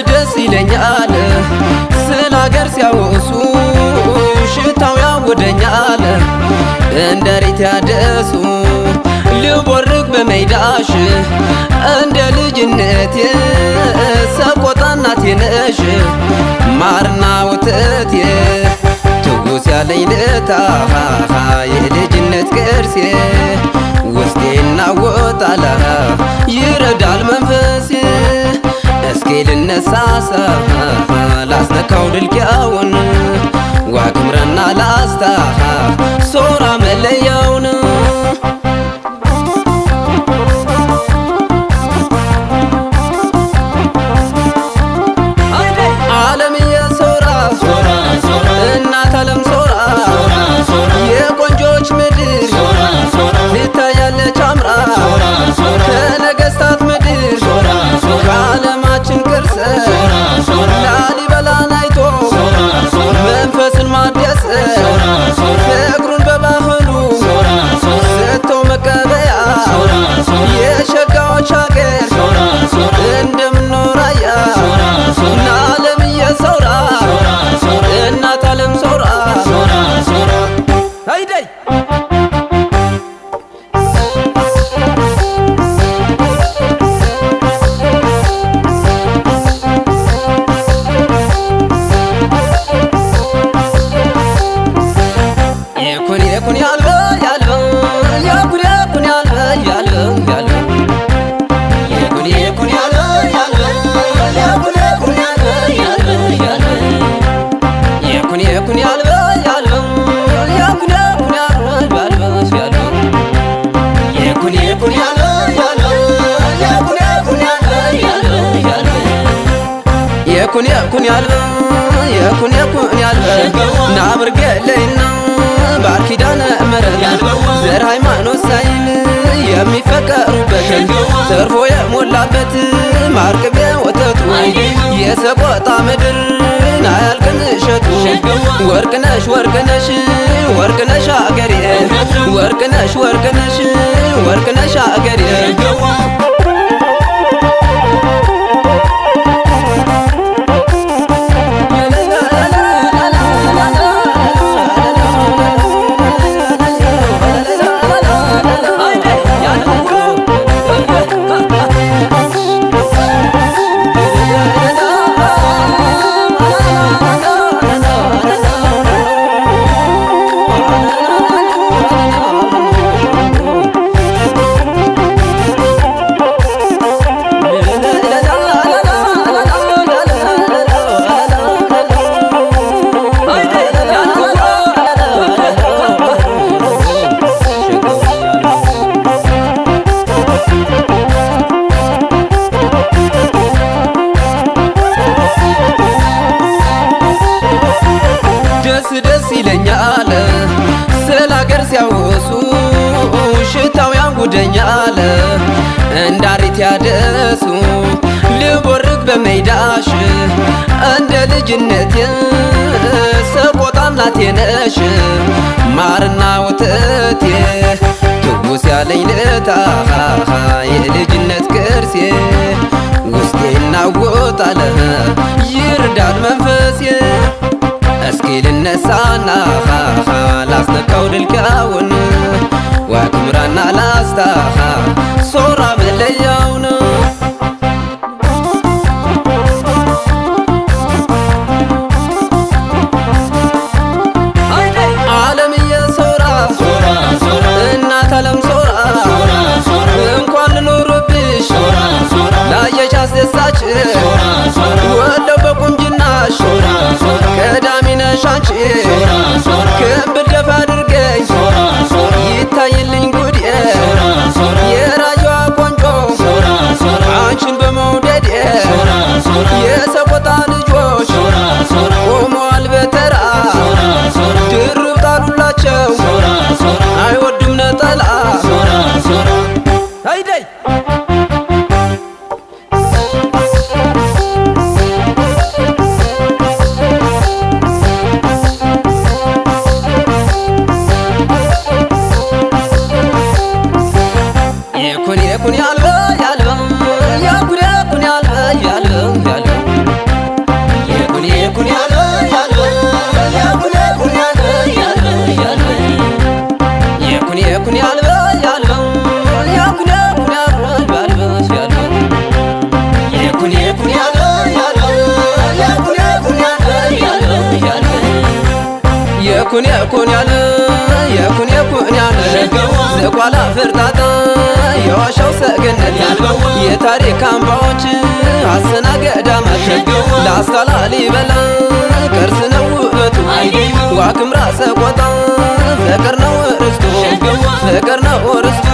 ደስ ይለኛል ስለ አገር ሲያወሱ ሽታው ያውደኛል እንደ ሬት ያደሱ ልቦርቅ በሜዳሽ እንደ ልጅነቴ ሰቆጣ እናቴ ነሽ ማርና ወተቴ ትውስ ያለኝ ልታ የልጅነት ቅርሴ ውስጤ ይናወጣል ይረዳል መንፈሴ እስኪ ልነሳሳ ላስነካው ድልቅያውን ዋግምረና ላስታ ሶራ መለያውን ዓለምዬ ሶራ እናት ዓለም ሶራ የቆንጆች ምድር ትታያለች አምራ ከነገስታት ምድር ከዓለማችን ቅርስ ላሊበላን አይቶ መንፈስን ማደስ ፍቅሩን በባህሉ ሰጥቶ መቀበያ የሸጋዎች አገር እንደምኖራያ ዓለምዬ ሶራ እናት ዓለም ሶራ አይደይ የኩን ያልበ ያልበ የኩን ያልበ ያልበ ያልበ የኩን ያልበ ያልበ የኩን ያልበ ያልበ ያልበ የኩን ያልበ ያልበ የኩን ያልበ ያልበ የኩን ያልበ ያልበ የኩን ያልበ ናብርገለይና ባርኪዳነ ምሕረት ዘር ሃይማኖት ሳይል የሚፈቀሩበት ተርፎ የሞላበት ማር ቅቤ ወተቱ የሰቆጣ ምድር አያልቅም እሸቱ ወርቅነሽ ወርቅነሽ ወርቅነሽ አገሬ ወርቅነሽ ወርቅነሽ ወርቅነሽ አገሬ ደስ ይለኛል ስለ አገር ሲያወሱ ሽታው ያውደኛል እንዳሪት ያደሱ ልቦርቅ በሜዳሽ እንደ ልጅነቴ ሰቆጣ እናቴ ነሽ ማርና ወተቴ ትውስ ያለኝ ልታ የልጅነት ቅርሴ ውስጤ ይናወጣል ይረዳል መንፈሴ እስኪ ልነሳና ላስነካው ድልቅያውን ዋግምራና ላስታ ሶራ መለያውን ዓለምዬ ሶራ እናት ዓለም ሶራ እንኳን ልኖርብሽ ላየሽ አስደሳች ወለው በቁንጅናሽ ቀዳሚ ነሽ አንቺ ክብል ደፋ አድርገኝ ይታይልኝ ጉዴ የራያዋ ቆንጆ አንቺን በመውደዴ የሰቆጣ ልጆች ቆመዋል በተራ ድርብ ጣሉላቸው አይወዱም ነጠላ አይደይ የኩን ያልበ ያልበ የኩን ያልበ ያልበ ያልበ የኩን ያልበል ያልበው የኩን ያልበል ያልበስ ያልበው የኩን ያልበል ያልበው የኩን ያልበል ያልበስ ያልበው የኩን ያለ ዘቋላ ፍርጣጣ የዋሻው ሰገነት የታሪክ አምባዎች አስተናገዳማት ላስታ ላሊበላ ቅርስ ነው ውበቱ ዋግምራ ሰቆጣ ፍቅር ነው ርስቱ ፍቅር ነው ርስቱ